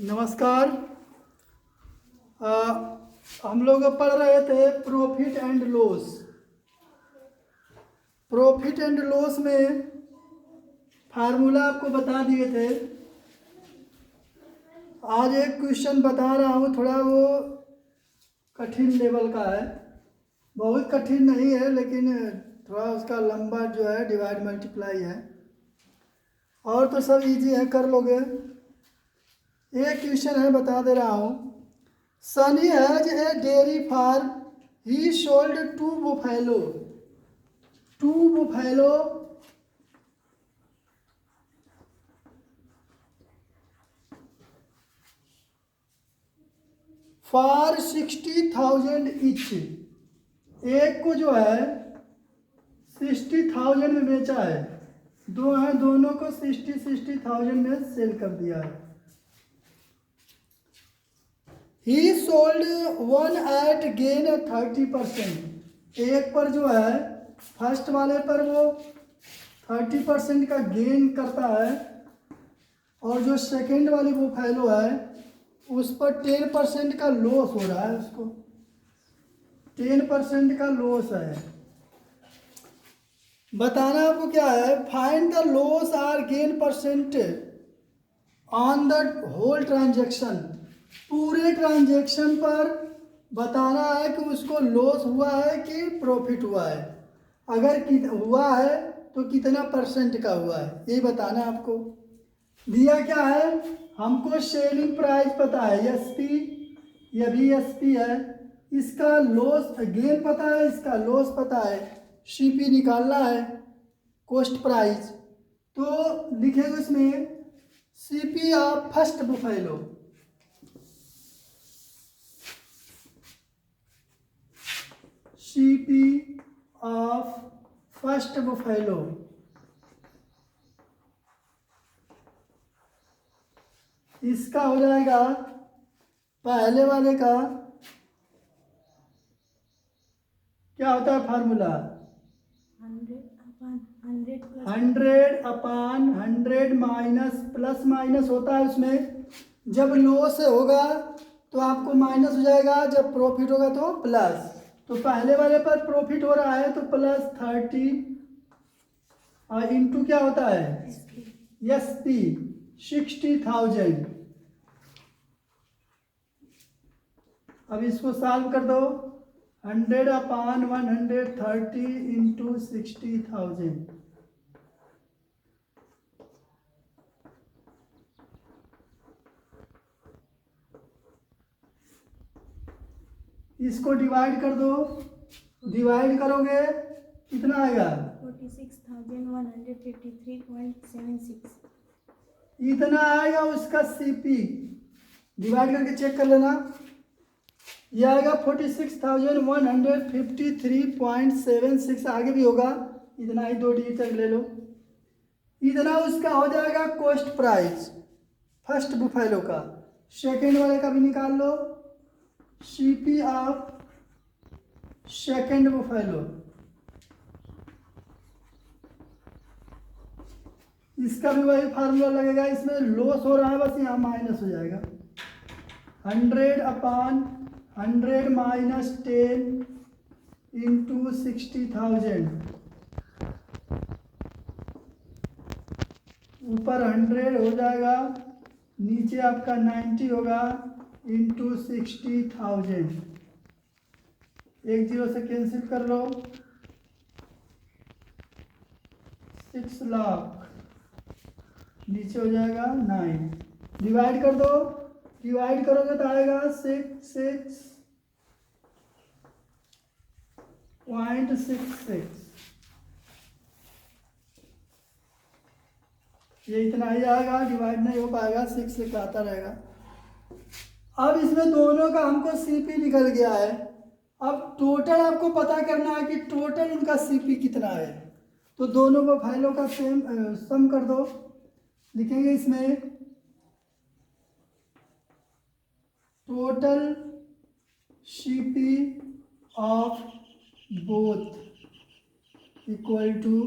नमस्कार। अ, हम लोग पढ़ रहे थे profit and loss. Profit and loss में फार्मूला आपको बता दिए थे। आज एक क्वेश्चन बता रहा हूँ, थोड़ा वो कठिन लेवल का है। बहुत कठिन नहीं है, लेकिन थोड़ा उसका लंबा जो है डिवाइड मल्टीप्लाई है। और तो सब इजी है, कर लोगे। एक क्वेश्चन है, बता दे रहा हूँ। Sunny has a dairy farm, he sold two buffalo for 60,000 each. एक को जो है 60,000 में बेचा है, दो हैं, दोनों को 60,000 में सेल कर दिया है। He sold one at gain 30%। एक पर जो है फर्स्ट वाले पर वो 30% का गेन करता है, और जो सेकेंड वाली वो फैलो है उस पर 10% का लॉस हो रहा है। उसको 10% का लॉस है। बताना आपको क्या है, find the loss or gain percent on the whole transaction. पूरे ट्रांजेक्शन पर बताना है कि उसको लॉस हुआ है कि प्रॉफिट हुआ है। अगर हुआ है तो कितना परसेंट का हुआ है, ये बताना आपको। दिया क्या है, हमको सेलिंग प्राइस पता है एसपी, ये भी एसपी है। इसका लॉस गेन पता है, इसका लॉस पता है, सीपी निकालना है, कॉस्ट प्राइस। तो लिखेगा इसमें CP of first buffalo. CP of first buffalo इसका हो जाएगा पहले वाले का क्या होता है फार्मूला, 100/100 माइनस प्लस माइनस होता है उसमें। जब लॉस होगा तो आपको माइनस हो जाएगा, जब प्रॉफिट होगा तो प्लस। तो पहले वाले पर प्रॉफिट हो रहा है तो प्लस 30 और इंटू क्या होता है एसपी 60,000। अब इसको सॉल्व कर दो, 100/130 इंटू 60,000। इसको डिवाइड कर दो, डिवाइड करोगे कितना आएगा 46,153.76। इतना आएगा उसका सीपी। डिवाइड करके चेक कर लेना, ये आएगा 46,153.76। आगे भी होगा, इतना ही 2 डिजिट तक ले लो। इतना उसका हो जाएगा कॉस्ट प्राइस फर्स्ट बुफेलो का। सेकेंड वाले का भी निकाल लो, सीपी ऑफ सेकेंड बुफेलो। इसका भी वही फार्मूला लगेगा, इसमें लॉस हो रहा है बस यहाँ माइनस हो जाएगा। 100/100 माइनस 10 इंटू 60,000। ऊपर 100 हो जाएगा, नीचे आपका 90 होगा इंटू 60,000। एक जीरो से कैंसिल कर लो, 6 लाख, नीचे हो जाएगा 9। डिवाइड कर दो, डिवाइड करोगे तो आएगा 66.66। ये इतना ही आएगा, डिवाइड नहीं हो पाएगा, 6 से आता रहेगा। अब इसमें दोनों का हमको सीपी निकल गया है। अब टोटल आपको पता करना है कि टोटल इनका सीपी कितना है। तो दोनों को फाइलों का सम कर दो। लिखेंगे इसमें total CP of both equal to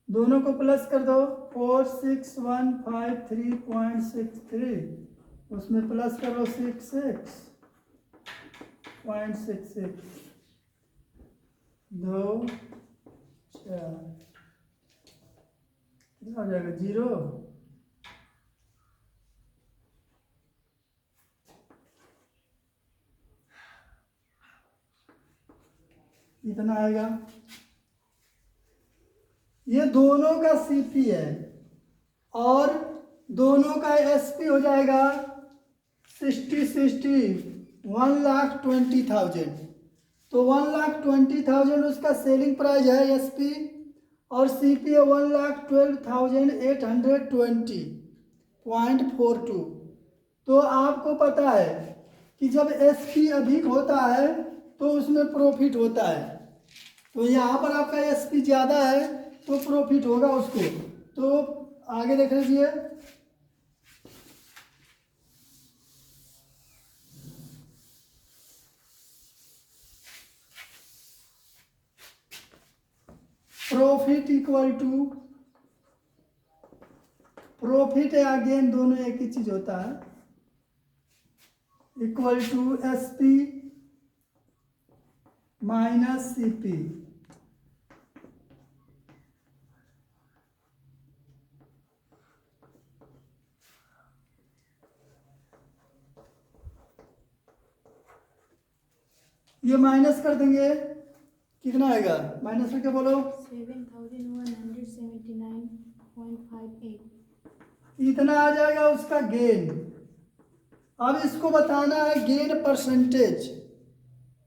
दोनों को प्लस कर दो 46153.63, उसमें प्लस करो 66.66, 2 4 कितना हो जाएगा 0। इतना आएगा। ये दोनों का सीपी है और दोनों का एसपी हो जाएगा 1,20,000। तो 1,20,000 उसका सेलिंग प्राइस है एसपी और सीपी है 1,12,820.42। तो आपको पता है कि जब एसपी अधिक होता है तो उसमें प्रॉफिट होता है। तो यहाँ पर आपका एसपी ज़्यादा है तो प्रॉफिट होगा उसको। तो आगे देख लीजिए, प्रॉफिट इक्वल टू, प्रॉफिट या गेन दोनों एक ही चीज होता है, equal to SP minus CP. ये माइनस कर देंगे, कितना आएगा माइनस करके बोलो। 7,179.58। इतना आ जाएगा उसका गेन। अब इसको बताना है गेन परसेंटेज,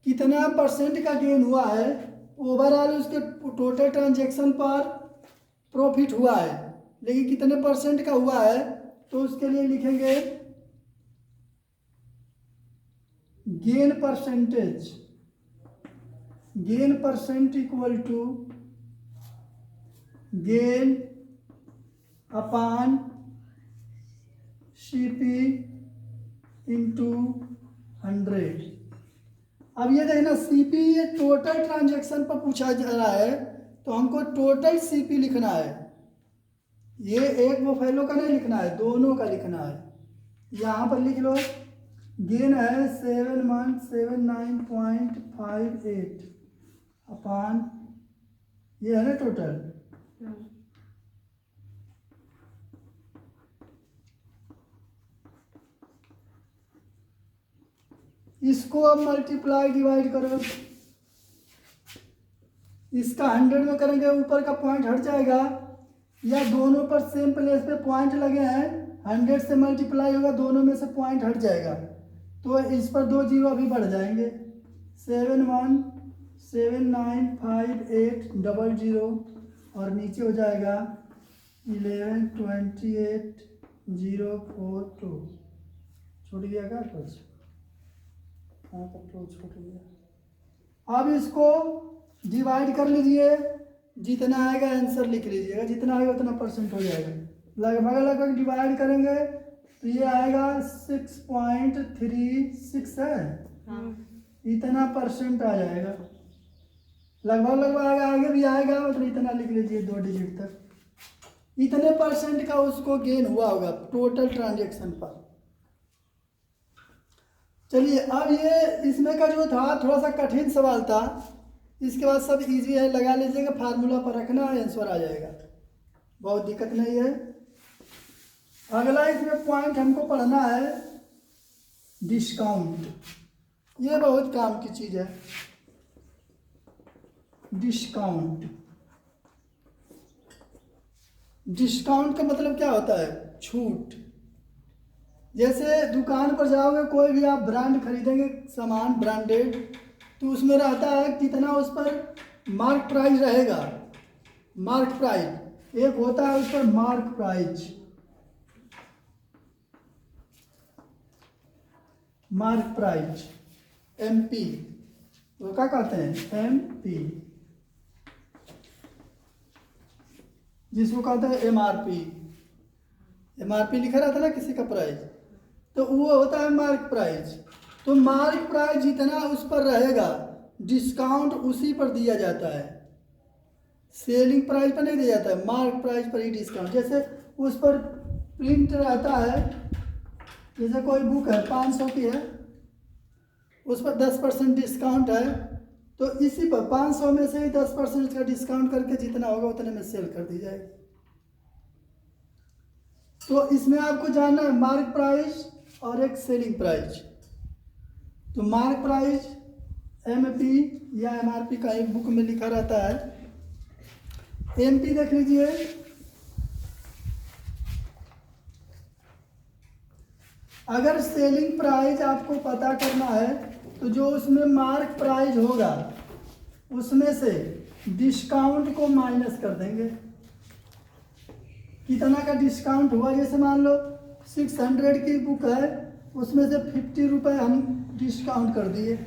कितना परसेंट का गेन हुआ है ओवरऑल उसके टोटल ट्रांजैक्शन पर प्रॉफिट हुआ है, लेकिन कितने परसेंट का हुआ है। तो उसके लिए लिखेंगे gain percentage, gain percent equal to gain upon CP into 100। अब ये देखना सीपी ये टोटल ट्रांजैक्शन पर पूछा जा रहा है तो हमको टोटल सीपी लिखना है। ये एक वो फैलो का नहीं लिखना है, दोनों का लिखना है। यहाँ पर लिख लो गेन है 7179.58 अपॉन ये है ना टोटल। इसको अब मल्टीप्लाई डिवाइड करो, इसका 100 में करेंगे ऊपर का पॉइंट हट जाएगा, या दोनों पर सेम प्लेस पे पॉइंट लगे हैं 100 से मल्टीप्लाई होगा, दोनों में से पॉइंट हट जाएगा तो इस पर 2 जीरो अभी बढ़ जाएंगे। 71795800 और नीचे हो जाएगा 1128,042। छूट गया क्या कुछ? हाँ तब तो छूट गया। अब इसको डिवाइड कर लीजिए, जितना आएगा आंसर लिख लीजिएगा, जितना आएगा उतना परसेंट हो जाएगा। लगभग लगभग डिवाइड करेंगे तो ये आएगा 6.36 है। इतना परसेंट आ जाएगा, लगभग लगभग आगे भी आएगा, मतलब इतना लिख लीजिए 2 डिजिट तक। इतने परसेंट का उसको गेन हुआ होगा टोटल ट्रांजैक्शन पर। चलिए अब ये इसमें का जो था थोड़ा सा कठिन सवाल था, इसके बाद सब इजी है, लगा लीजिएगा, फार्मूला पर रखना है आंसर आ जाएगा, बहुत दिक्कत नहीं है। अगला इसमें पॉइंट हमको पढ़ना है डिस्काउंट। ये बहुत काम की चीज़ है डिस्काउंट। डिस्काउंट का मतलब क्या होता है? छूट। जैसे दुकान पर जाओगे, कोई भी आप ब्रांड खरीदेंगे सामान ब्रांडेड, तो उसमें रहता है कितना उस पर मार्क प्राइस रहेगा। मार्क प्राइस एक होता है, उस पर mark price, mark price MP, वो क्या कहते हैं एमपी, जिसको कहते हैं एमआरपी। एमआरपी लिखा रहता है ना किसी का प्राइस, तो वो होता है मार्क प्राइस। तो मार्क प्राइस जितना उस पर रहेगा डिस्काउंट उसी पर दिया जाता है। सेलिंग प्राइस पर नहीं दिया जाता है, मार्क प्राइस पर ही डिस्काउंट। जैसे उस पर प्रिंट रहता है, जैसे कोई बुक है 500 की है, उस पर 10% डिस्काउंट है, तो इसी पर 500 में से ही 10% का डिस्काउंट करके जितना होगा उतने में सेल कर दी जाएगी। तो इसमें आपको जानना है मार्क प्राइस और एक सेलिंग प्राइस। तो मार्क प्राइस एमपी या एमआरपी का एक बुक में लिखा रहता है। एमपी देख लीजिए, अगर सेलिंग प्राइस आपको पता करना है तो जो उसमें मार्क प्राइस होगा उसमें से डिस्काउंट को माइनस कर देंगे। कितना का डिस्काउंट हुआ, जैसे मान लो 600 की बुक है, उसमें से 50 रुपये हम डिस्काउंट कर दिए,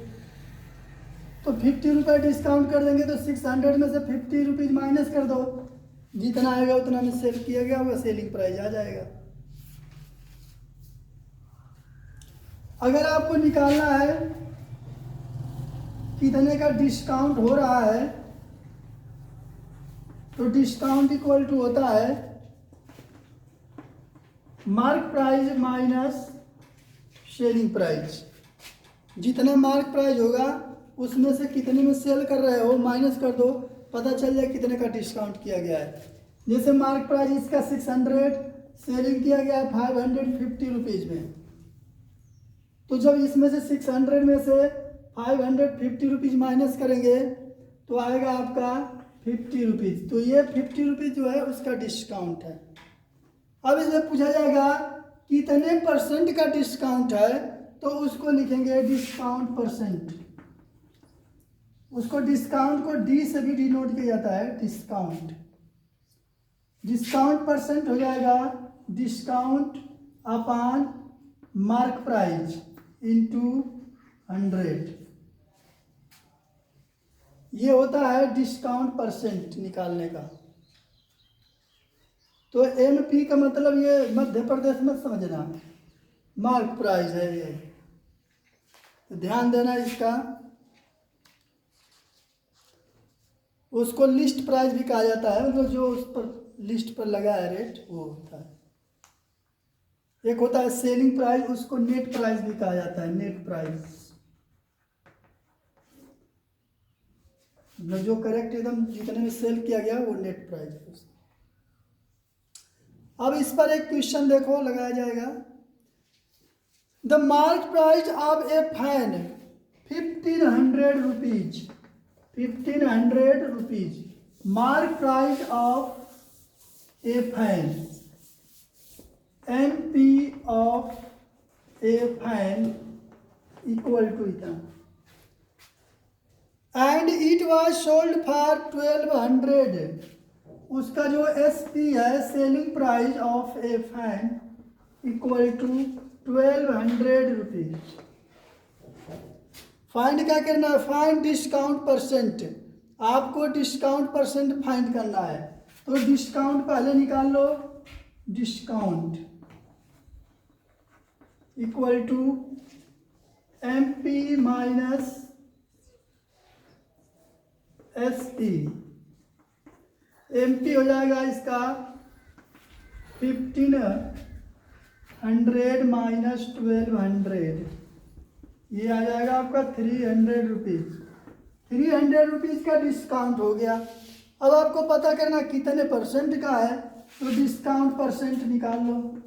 तो 50 रुपये डिस्काउंट कर देंगे तो 600 में से 50 रुपीज़ माइनस कर दो, जितना आएगा उतना में सेल किया गया होगा, सेलिंग प्राइस आ जाएगा। अगर आपको निकालना है कितने का डिस्काउंट हो रहा है, तो डिस्काउंट इक्वल टू होता है mark price minus selling price. जितना मार्क प्राइस होगा उसमें से कितने में सेल कर रहे हो माइनस कर दो, पता चल जाए कितने का डिस्काउंट किया गया है। जैसे मार्क प्राइस इसका 600, सेलिंग किया गया है 550 रुपीज़ में, तो जब इसमें से 600 में से 550 रुपीज़ माइनस करेंगे तो आएगा आपका 50 रुपीज़। तो ये 50 रुपीज़ जो है उसका डिस्काउंट है। अब इसमें पूछा जाएगा कितने परसेंट का डिस्काउंट है, तो उसको लिखेंगे डिस्काउंट परसेंट। उसको डिस्काउंट को डी से भी डिनोट किया जाता है, डिस्काउंट। डिस्काउंट परसेंट हो जाएगा discount upon mark price into 100। ये होता है डिस्काउंट परसेंट निकालने का। तो एमपी का मतलब ये मध्य प्रदेश में समझना, मार्क प्राइस है ये, तो ध्यान देना इसका। उसको लिस्ट प्राइस भी कहा जाता है, मतलब जो उस पर लिस्ट पर लगा है रेट वो होता है। एक होता है सेलिंग प्राइस, उसको नेट प्राइस भी कहा जाता है, नेट प्राइस। जो करेक्ट एकदम जितने में सेल किया गया वो नेट प्राइस है। अब इस पर एक क्वेश्चन देखो लगाया जाएगा। The mark price of a fan 1500 rupees, 1500 rupees. Mark price of a fan, MP of a fan equal to इतना, and it was sold for 1200। उसका जो एसपी है, selling price of a fan equal to 1200 rupees. Find क्या करना है, find discount percent. आपको discount percent find करना है, तो डिस्काउंट पहले निकाल लो। Discount equal to MP minus SP. MP हो जाएगा इसका 1500 माइनस 1200, ये आ जाएगा आपका 300 रुपीज़। 300 रुपीज़ का डिस्काउंट हो गया। अब आपको पता करना कितने परसेंट का है, तो डिस्काउंट परसेंट निकाल लो।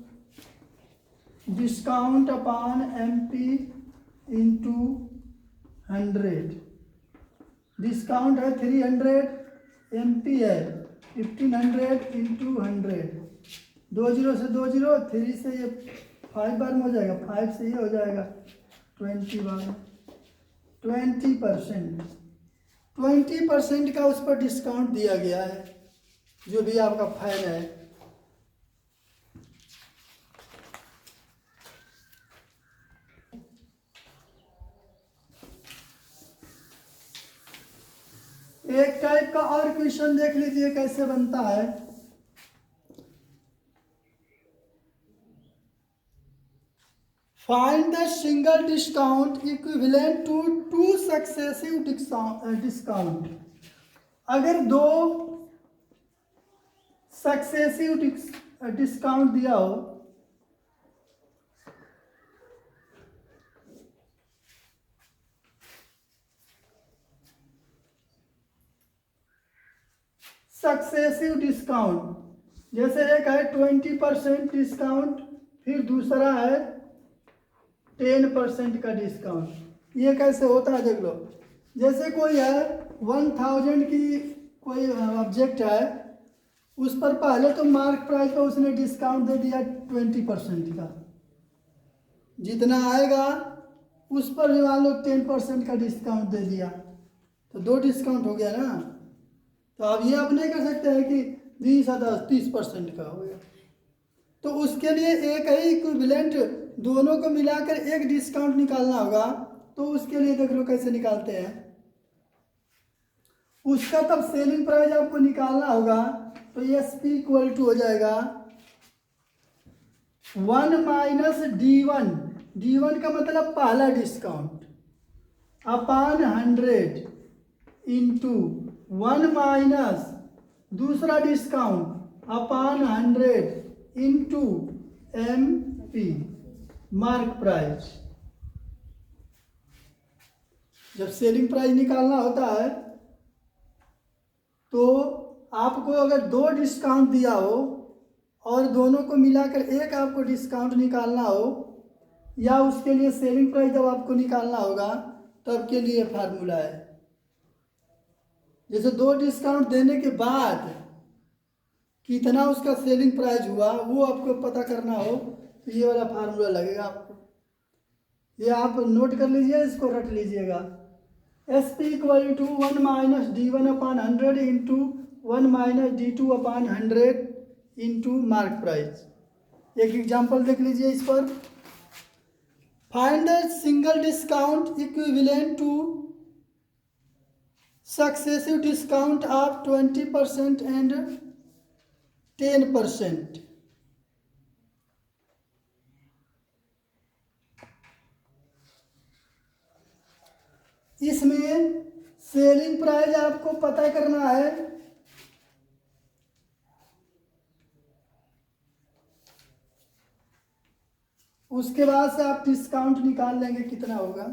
Discount upon MP into 100। Discount है 300, एमपी है 1500 इंटू 100। 2 0 से 2 0, 3 से ये 5 बार में हो जाएगा, 5 से ये हो जाएगा 20 बार। 20%, 20% का उस पर डिस्काउंट दिया गया है, जो भी आपका फैन है। एक टाइप का और क्वेश्चन देख लीजिए कैसे बनता है। Find the single discount equivalent to 2 successive discount. अगर 2 सक्सेसिव डिस्काउंट दिया हो, सक्सेसिव डिस्काउंट, जैसे एक है 20% डिस्काउंट, फिर दूसरा है 10% का डिस्काउंट। ये कैसे होता है देख लो। जैसे कोई है 1000 की कोई ऑब्जेक्ट है, उस पर पहले तो मार्क प्राइस पर उसने डिस्काउंट दे दिया 20% का, जितना आएगा उस पर भी मान लो 10% का डिस्काउंट दे दिया, तो 2 डिस्काउंट हो गया ना। तो अब ये आप नहीं कर सकते हैं कि 20-30% का हो गया, तो उसके लिए एक ही इक्विवेलेंट दोनों को मिलाकर एक डिस्काउंट निकालना होगा। तो उसके लिए देख लो कैसे निकालते हैं। उसका तब सेलिंग प्राइस आपको निकालना होगा, तो एस पी इक्वल टू हो जाएगा 1 माइनस D1, D1 का मतलब पहला डिस्काउंट, अपान 100 इंटू 1 माइनस दूसरा डिस्काउंट अपान 100 इंटू MP मार्क प्राइस। जब सेलिंग प्राइस निकालना होता है तो आपको अगर 2 डिस्काउंट दिया हो और दोनों को मिलाकर एक आपको डिस्काउंट निकालना हो, या उसके लिए सेलिंग प्राइस जब आपको निकालना होगा तब के लिए फार्मूला है। जैसे 2 डिस्काउंट देने के बाद कितना उसका सेलिंग प्राइस हुआ वो आपको पता करना हो, तो ये वाला फार्मूला लगेगा आपको। ये आप नोट कर लीजिए, इसको रट लीजिएगा। S P equal to 1 minus D1 upon 100 into 1 minus D2 upon 100 into mark price. एक एग्जाम्पल देख लीजिए इस पर। Find the single discount equivalent to successive discount of 20% and 10%। इसमें सेलिंग प्राइस आपको पता करना है, उसके बाद से आप डिस्काउंट निकाल लेंगे कितना होगा।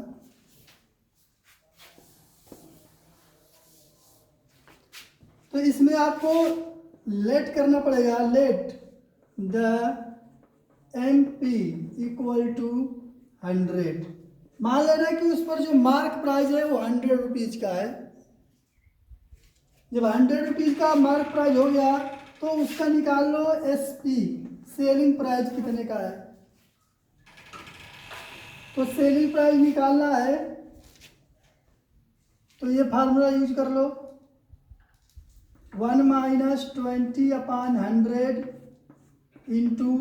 तो इसमें आपको लेट करना पड़ेगा, let the MP equal to 100। मान लेना कि उस पर जो मार्क प्राइस है वो 100 रुपीज़ का है। जब 100 रुपीज़ का मार्क प्राइस हो गया तो उसका निकाल लो SP, सेलिंग प्राइस कितने का है। तो सेलिंग प्राइस निकालना है तो ये फार्मूला यूज कर लो, 1 माइनस 20 अपान 100 इंटू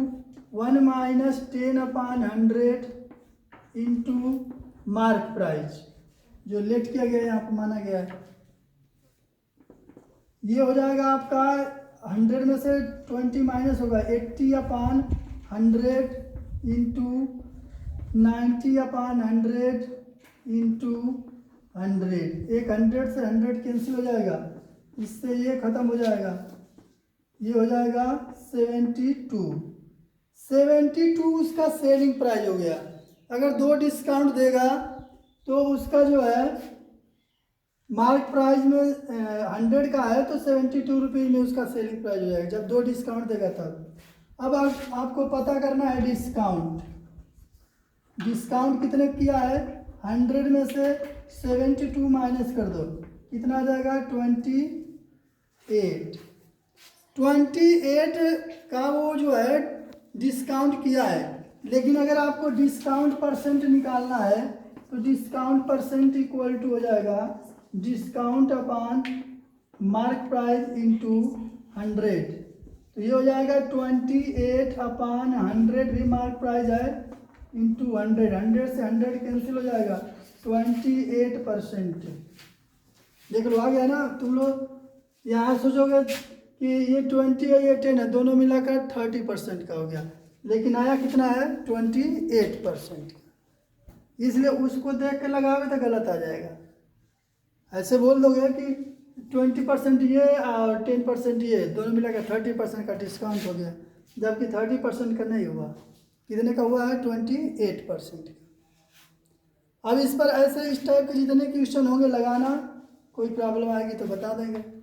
1 माइनस 10 अपान 100 इंटू मार्क प्राइस, जो लेट किया गया है यहाँ पर माना गया है। ये हो जाएगा आपका 100 में से 20 माइनस होगा 80 अपान 100 इंटू 90 अपान 100 इंटू 100। एक 100 से 100 कैंसिल हो जाएगा, इससे ये खत्म हो जाएगा, ये हो जाएगा 72 उसका सेलिंग प्राइस हो गया। अगर 2 डिस्काउंट देगा तो उसका जो है मार्क प्राइस में 100 का है तो 72 रुपीज़ में उसका सेलिंग प्राइस हो जाएगा जब 2 डिस्काउंट देगा तब। अब आपको पता करना है डिस्काउंट कितने किया है। 100 में से 72 माइनस कर दो, कितना आ जाएगा 28 का वो जो है डिस्काउंट किया है। लेकिन अगर आपको डिस्काउंट परसेंट निकालना है तो डिस्काउंट परसेंट इक्वल टू हो जाएगा डिस्काउंट अपान मार्क प्राइस इंटू 100। तो ये हो जाएगा 28 अपान 100 भी मार्क प्राइस है इंटू 100 से 100 कैंसिल हो जाएगा 28%। देख लो आ गया ना। तुम लोग यहाँ सोचोगे कि ये 20 है ये 10 है, दोनों मिलाकर 30% का हो गया, लेकिन आया कितना है 28%। इसलिए उसको देख के लगाओगे तो गलत आ जाएगा। ऐसे बोल दोगे कि 20% ये और 10% ये दोनों मिलाकर 30% का डिस्काउंट हो गया, जबकि 30% का नहीं हुआ। कितने का हुआ है? 28% का। अब इस पर ऐसे इस टाइप के जितने क्वेश्चन होंगे लगाना, कोई प्रॉब्लम आएगी तो बता देंगे।